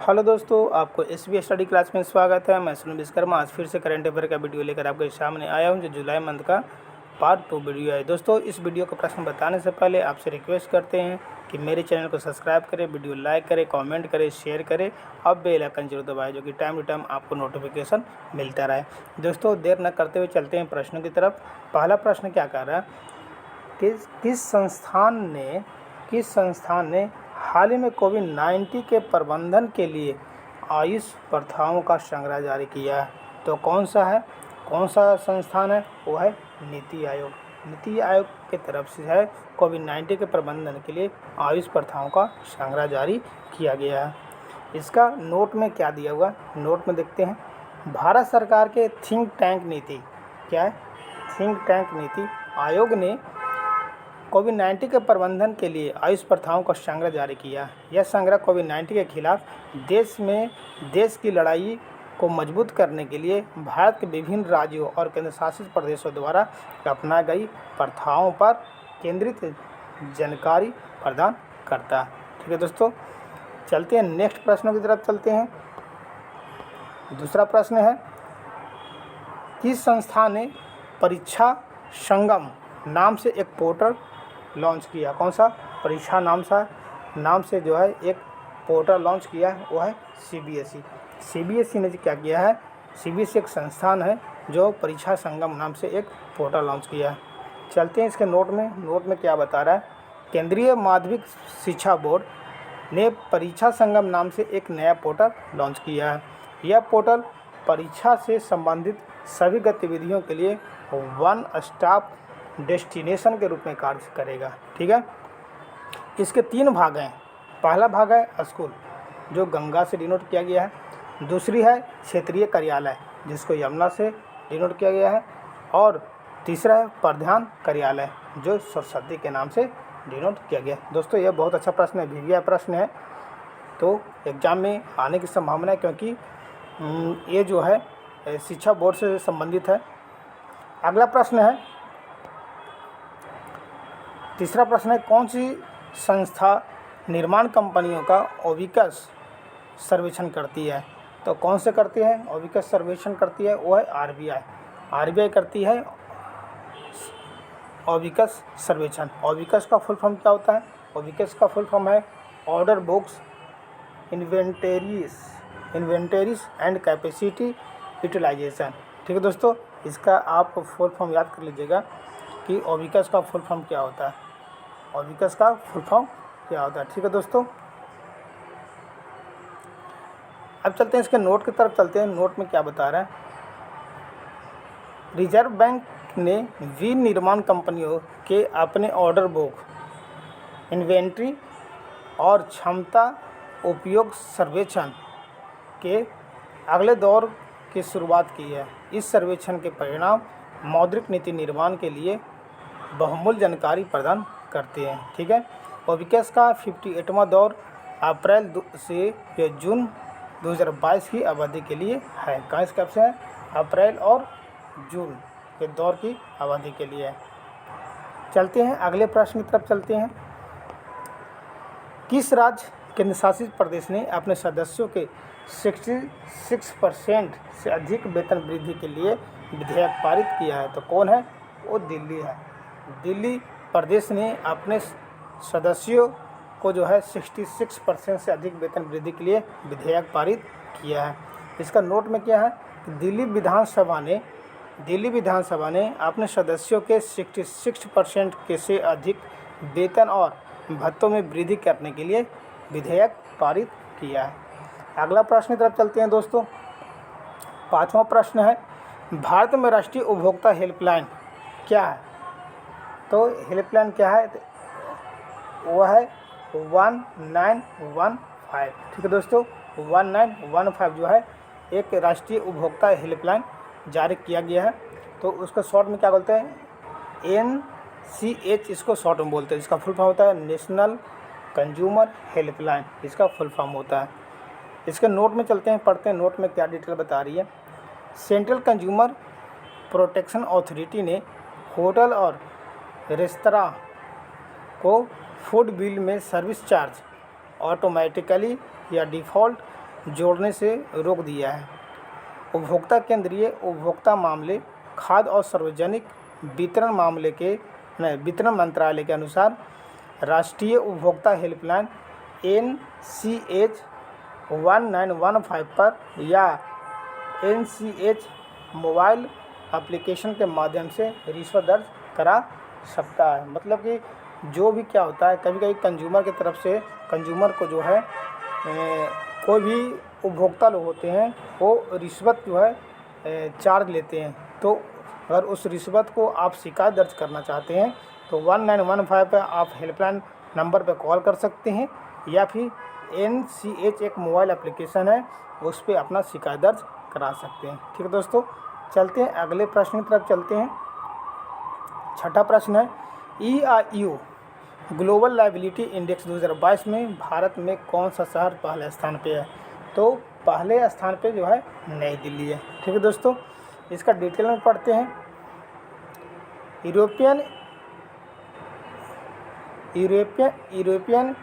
Hello दोस्तों, आपको SBS study class में स्वागत है। मैं सुनील विश्वकर्मा आज फिर से करंट अफेयर का वीडियो लेकर आपके सामने आया हूं, जो जुलाई मंथ का पार्ट 2 वीडियो है। दोस्तों, इस वीडियो का प्रश्न बताने से पहले आपसे रिक्वेस्ट करते हैं कि मेरे चैनल को सब्सक्राइब करें, वीडियो लाइक करें, कमेंट करें, शेयर करें और बेल आइकन जरूर दबाएं, जो कि टाइम टू टाइम आपको नोटिफिकेशन मिलता रहे। दोस्तों, देर न करते हुए चलते हैं प्रश्नों की तरफ। पहला प्रश्न क्या कह रहा है कि किस संस्थान ने हाल ही में कोविड-19 के प्रबंधन के लिए आयुष प्रथाओं का संग्रह जारी किया है। तो कौन सा संस्थान है? वो है नीति आयोग। नीति आयोग की तरफ से है कोविड-19 के प्रबंधन के लिए आयुष प्रथाओं का संग्रह जारी किया गया है। इसका नोट में क्या दिया हुआ है, नोट में देखते हैं। भारत सरकार के थिंक टैंक नीति, क्या है? थिंक टैंक नीति आयोग ने कोविड-19 के प्रबंधन के लिए आयुष प्रथाओं का संग्रह जारी किया। यह संग्रह कोविड-19 के खिलाफ देश की लड़ाई को मजबूत करने के लिए भारत के विभिन्न राज्यों और केंद्र शासित प्रदेशों द्वारा अपनाई गई प्रथाओं पर केंद्रित जानकारी प्रदान करता है। ठीक है दोस्तों, चलते हैं नेक्स्ट प्रश्नों की तरफ चलते हैं। दूसरा प्रश्न है, किस संस्था ने परीक्षा संगम नाम से एक पोर्टल लॉन्च किया? कौन सा? परीक्षा नाम से जो है एक पोर्टल लॉन्च किया है, वो है सीबीएसई। सीबीएसई ने क्या किया है? सीबीएसई एक संस्थान है जो परीक्षा संगम नाम से एक पोर्टल लॉन्च किया है। चलते हैं इसके नोट में क्या बता रहा है। केंद्रीय माध्यमिक शिक्षा बोर्ड ने परीक्षा संगम नाम से एक नया पोर्टल लॉन्च किया है। यह पोर्टल परीक्षा से संबंधित सभी गतिविधियों के लिए वन स्टॉप डेस्टिनेशन के रूप में कार्य करेगा। ठीक है, इसके 3 भाग हैं। पहला भाग है स्कूल, जो गंगा से डिनोट किया गया है। दूसरी है क्षेत्रीय कार्यालय, जिसको यमुना से डिनोट किया गया है। और तीसरा है प्रधान कार्यालय, जो सरस्वती के नाम से डिनोट किया गया है। दोस्तों, यह बहुत अच्छा प्रश्न है, वीवीआई प्रश्न है, तो एग्जाम में आने की संभावना है, क्योंकि ये जो है शिक्षा बोर्ड से संबंधित है। अगला प्रश्न है, तीसरा प्रश्न है, कौन सी संस्था निर्माण कंपनियों का ओविकस सर्वेक्षण करती है? तो कौन से करती है ओविकस सर्वेक्षण करती है? वो है आरबीआई। आरबीआई करती है ओविकस सर्वेक्षण। ओविकस का फुल फॉर्म क्या होता है? ओविकस का फुल फॉर्म है order books inventories and capacity utilisation. ठीक है दोस्तों, इसका आप फुल फॉर्म याद कर लीजिएगा कि ओविकस का फुल फॉर्म क्या होता है। ओविकस का फुल फॉर्म क्या होता है। ठीक है दोस्तों, अब चलते हैं इसके नोट की तरफ चलते हैं। नोट में क्या बता रहा है? रिजर्व बैंक ने विनिर्माण कंपनियों के अपने ऑर्डर बुक, इन्वेंट्री और क्षमता उपयोग सर्वेक्षण के अगले दौर की शुरुआत की है। इस सर्वेक्षण के परिणाम मौद्रिक नीति निर्माण के लिए बहुमूल्य जानकारी प्रदान करते हैं। ठीक है, ओविकस का 58वां दौर अप्रैल से जून 2022 की अवधि के लिए है। कब से है? अप्रैल और जून के दौर की अवधि के लिए है। चलते हैं अगले प्रश्न की तरफ चलते हैं। किस राज्य केंद्र शासित प्रदेश ने अपने सदस्यों के 66% से अधिक वेतन वृद्धि के लिए विधेयक पारित किया है? तो कौन है? वो दिल्ली है। दिल्ली प्रदेश ने अपने सदस्यों को जो है 66% से अधिक वेतन वृद्धि के लिए विधेयक पारित किया है। इसका नोट में क्या है? दिल्ली विधानसभा ने अपने सदस्यों के 66% के से अधिक वेतन और भत्तों में वृद्धि करने के लिए विधेयक पारित किया है। अगला प्रश्न की तरफ चलते हैं दोस्तों। 5वां प्रश्न है, भारत में राष्ट्रीय उपभोक्ता हेल्पलाइन क्या है? तो हेल्पलाइन क्या है? वो है 1915। ठीक है दोस्तों, 1915 जो है एक राष्ट्रीय उपभोक्ता हेल्पलाइन जारी किया गया है। तो उसको शॉर्ट में क्या बोलते हैं? NCH इसको शॉर्ट में बोलते हैं। इसका फुल फॉर्म होता है नेशनल कंज्यूमर हेल्पलाइन, इसका फुल फॉर्म होता है। इसके नोट में चलते हैं, पढ़ते हैं नोट में क्या डिटेल बता रही है। सेंट्रल कंज्यूमर प्रोटेक्शन अथॉरिटी ने होटल और रेस्तरां को फूड बिल में सर्विस चार्ज ऑटोमेटिकली या डिफ़ॉल्ट जोड़ने से रोक दिया है। उपभोक्ता केंद्रीय उपभोक्ता मामले, खाद्य और सार्वजनिक वितरण मंत्रालय के अनुसार राष्ट्रीय उपभोक्ता हेल्पलाइन NCH 1915 पर या NCH मोबाइल एप्लीकेशन के माध्यम से रिश्वत दर्ज करा सकता है। मतलब कि जो भी क्या होता है, कभी कभी कंज्यूमर की तरफ से कंज्यूमर को जो है कोई भी उपभोक्ता लोग होते हैं वो रिश्वत जो है चार्ज लेते हैं। तो अगर उस रिश्वत को आप शिकायत दर्ज करना चाहते हैं तो 1915 पर आप हेल्पलाइन नंबर पर कॉल कर सकते हैं या फिर NCH एक मोबाइल एप्लीकेशन है उस पर अपना शिकायत दर्ज करा सकते हैं। ठीक है दोस्तों, चलते हैं अगले प्रश्न की तरफ चलते हैं। छठा प्रश्न है EIU ग्लोबल लायबिलिटी इंडेक्स 2022 में भारत में कौन सा शहर पहले स्थान पे है? तो पहले स्थान पे जो है नई दिल्ली है। ठीक है दोस्तों, इसका डिटेल में पढ़ते हैं। यूरोपियन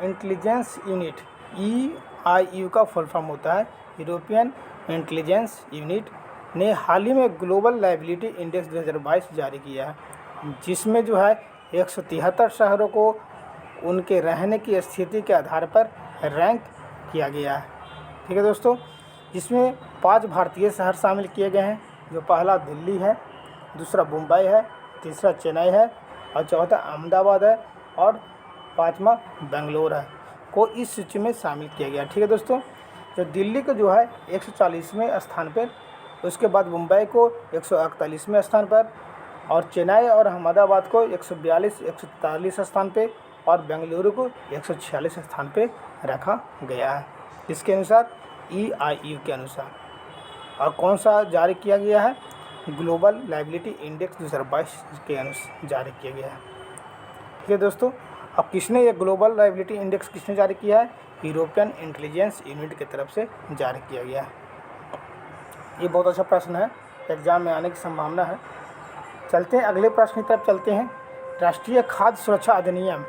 इंटेलिजेंस यूनिट EIU का फुल फॉर्म होता है यूरोपियन इंटेलिजेंस यूनिट ने हाल ही में ग्लोबल लायबिलिटी इंडेक्स 2022 जारी किया है, जिसमें जो है 173 शहरों को उनके रहने की स्थिति के आधार पर रैंक किया गया है। ठीक है दोस्तों, जिसमें 5 भारतीय शहर शामिल किए गए हैं, जो पहला दिल्ली है, दूसरा मुंबई है, तीसरा चेन्नई है और चौथा अहमदाबाद है और पाँचवा बेंगलोर है को इस सूची में शामिल किया गया। ठीक है दोस्तों, जो दिल्ली को जो है 140वें स्थान पर, उसके बाद मुंबई को 141वें स्थान पर और चेन्नई और अहमदाबाद को 142-143 स्थान पे और बेंगलुरु को 146 स्थान पे रखा गया है। इसके अनुसार EIU के अनुसार। और कौन सा जारी किया गया है? ग्लोबल लायबिलिटी इंडेक्स 2022 के अनुसार जारी किया गया है। ठीक है दोस्तों, अब किसने ये ग्लोबल लायबिलिटी इंडेक्स किसने जारी किया है? यूरोपियन इंटेलिजेंस यूनिट की तरफ से जारी किया गया है। ये बहुत अच्छा प्रश्न है, एग्जाम में आने की संभावना है। चलते हैं अगले प्रश्न की तरफ चलते हैं। राष्ट्रीय खाद्य सुरक्षा अधिनियम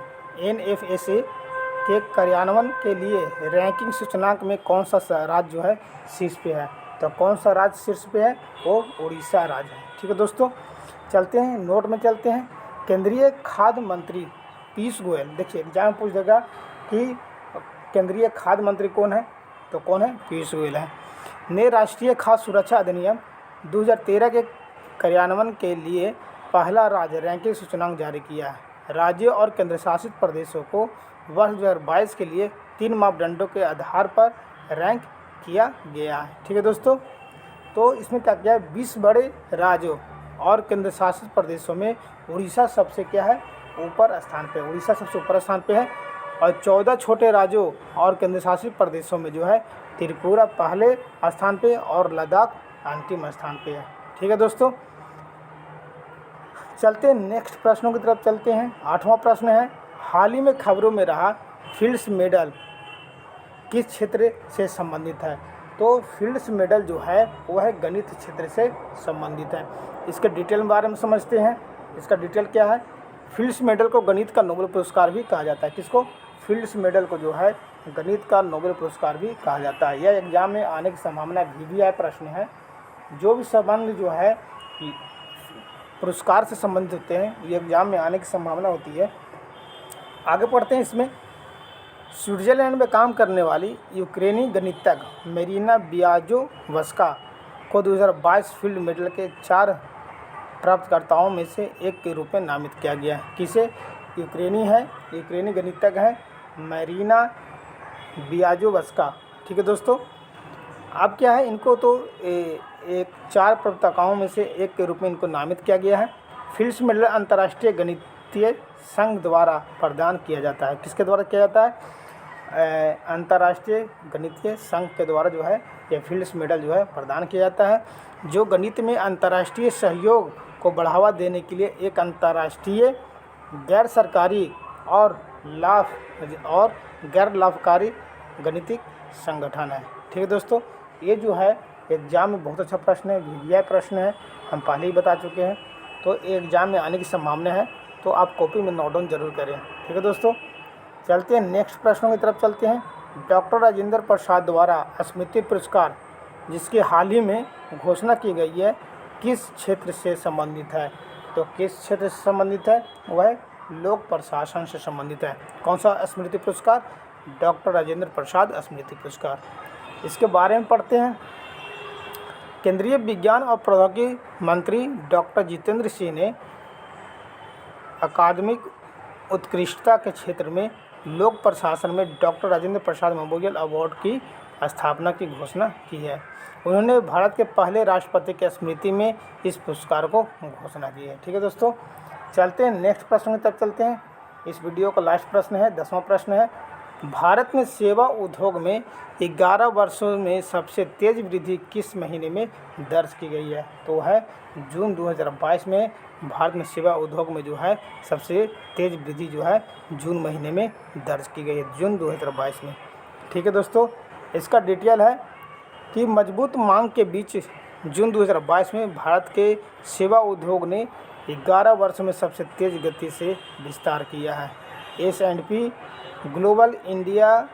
NFSA के कार्यान्वयन के लिए रैंकिंग सूचकांक में कौन सा राज्य जो है शीर्ष पे है? तो कौन सा राज्य शीर्ष पे है? वो उड़ीसा राज्य है। ठीक है दोस्तों, चलते हैं नोट में चलते हैं। केंद्रीय खाद्य मंत्री पीयूष गोयल, देखिए एग्जाम पूछ देगा कि केंद्रीय खाद्य मंत्री कौन है, तो कौन है? पीयूष गोयल है। ने राष्ट्रीय खाद्य सुरक्षा अधिनियम 2013 के कार्यान्वयन के लिए पहला राज्य रैंकिंग सूचकांक जारी किया है। राज्यों और केंद्र शासित प्रदेशों को वर्ष 2022 के लिए 3 मापदंडों के आधार पर रैंक किया गया है। ठीक है दोस्तों, तो इसमें क्या किया है? 20 बड़े राज्यों और केंद्र शासित प्रदेशों में उड़ीसा सबसे क्या है? ऊपर स्थान पे। उड़ीसा सबसे ऊपर स्थान पे है और 14 छोटे राज्यों और केंद्र शासित प्रदेशों में जो है त्रिपुरा पहले स्थान पे और लद्दाख अंतिम स्थान पे है। ठीक है दोस्तों, चलते हैं नेक्स्ट प्रश्नों की तरफ चलते हैं। 8वां प्रश्न है, हाल ही में खबरों में रहा फील्ड्स मेडल किस क्षेत्र से संबंधित है? तो फील्ड्स मेडल जो है वो है गणित क्षेत्र से संबंधित है। इसके डिटेल बारे में समझते हैं। इसका डिटेल क्या है? फील्ड्स मेडल को गणित का नोबेल पुरस्कार भी कहा जाता है। किसको? फील्ड्स मेडल को जो है गणित का नोबेल पुरस्कार भी कहा जाता है। यह एग्जाम में आने की संभावना VVI प्रश्न है। जो भी संबंध जो है पुरस्कार से संबंधित होते हैं, ये एग्जाम में आने की संभावना होती है। आगे पढ़ते हैं। इसमें स्विट्जरलैंड में काम करने वाली यूक्रेनी गणितज्ञ मेरिना बियाजोवस्का को 2022 फील्ड मेडल के 4 प्राप्तकर्ताओं में से एक के रूप में नामित किया गया है। किसे? यूक्रेनी गणितज्ञ है मेरिना बियाजोवस्का। ठीक है दोस्तों, अब क्या है, इनको तो एक 4 प्राप्तकर्ताओं में से एक के रूप में इनको नामित किया गया है। फील्ड्स मेडल अंतर्राष्ट्रीय गणितीय संघ द्वारा प्रदान किया जाता है। किसके द्वारा किया जाता है? अंतर्राष्ट्रीय गणितीय संघ के द्वारा जो है ये फील्ड्स मेडल जो है प्रदान किया जाता है, जो गणित में अंतर्राष्ट्रीय सहयोग को बढ़ावा देने के लिए एक अंतर्राष्ट्रीय गैर सरकारी और गैर लाभकारी गणितिक संगठन है। ठीक है दोस्तों, ये जो है एग्जाम में बहुत अच्छा प्रश्न है, VVI प्रश्न है, हम पहले ही बता चुके हैं। तो एग्जाम में आने की संभावना है, तो आप कॉपी में नोट डाउन जरूर करें। ठीक है दोस्तों, चलते हैं नेक्स्ट प्रश्नों की तरफ चलते हैं। डॉक्टर राजेंद्र प्रसाद द्वारा स्मृति पुरस्कार जिसकी हाल ही में घोषणा की गई है किस क्षेत्र से संबंधित है? तो किस क्षेत्र से संबंधित है? वह लोक प्रशासन से संबंधित है। कौन सा स्मृति पुरस्कार? डॉक्टर राजेंद्र प्रसाद स्मृति पुरस्कार। इसके बारे में पढ़ते हैं। केंद्रीय विज्ञान और प्रौद्योगिकी मंत्री डॉक्टर जितेंद्र सिंह ने अकादमिक उत्कृष्टता के क्षेत्र में लोक प्रशासन में doctor Rajendra Prasad memorial award की स्थापना की घोषणा की है। उन्होंने भारत के पहले राष्ट्रपति की स्मृति में इस पुरस्कार को घोषणा की है। ठीक है दोस्तों, चलते हैं नेक्स्ट प्रश्न की तरफ चलते हैं। इस वीडियो का लास्ट प्रश्न है, 10वां प्रश्न है। भारत में सेवा उद्योग में 11 वर्षों में सबसे तेज़ वृद्धि किस महीने में दर्ज की गई है? तो है जून 2022 में भारत में सेवा उद्योग में जो है सबसे तेज़ वृद्धि जो है जून महीने में दर्ज की गई है, जून 2022 में। ठीक है दोस्तों, इसका डिटेल है कि मजबूत मांग के बीच जून 2022 में भारत के सेवा उद्योग ने 11 वर्ष में सबसे तेज़ गति से विस्तार किया है। S&P global India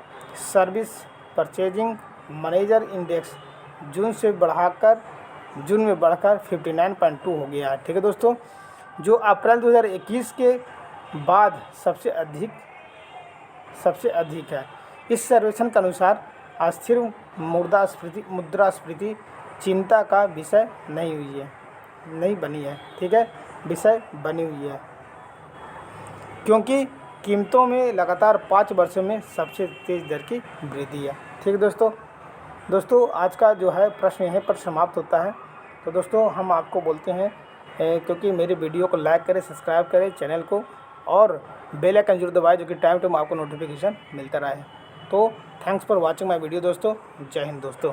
service purchasing manager index June में बढ़कर 59.2 हो गया है। ठीक है दोस्तों, जो अप्रैल 2021 के बाद सबसे अधिक है। इस सर्वेक्षण के अनुसार अस्थिर मुद्रास्फीति चिंता का विषय नहीं बनी है। ठीक है, विषय बनी हुई है क्योंकि कीमतों में लगातार 5 वर्षों में सबसे तेज़ दर की वृद्धि है। ठीक है दोस्तों आज का जो है प्रश्न यहीं पर समाप्त होता है। तो दोस्तों हम आपको बोलते हैं क्योंकि मेरे वीडियो को लाइक करें, सब्सक्राइब करें चैनल को और बेल आइकन जरूर दबाएं, जो कि टाइम टू आपको नोटिफिकेशन मिलता रहे। तो thanks for watching my video दोस्तों। जय हिंद दोस्तों।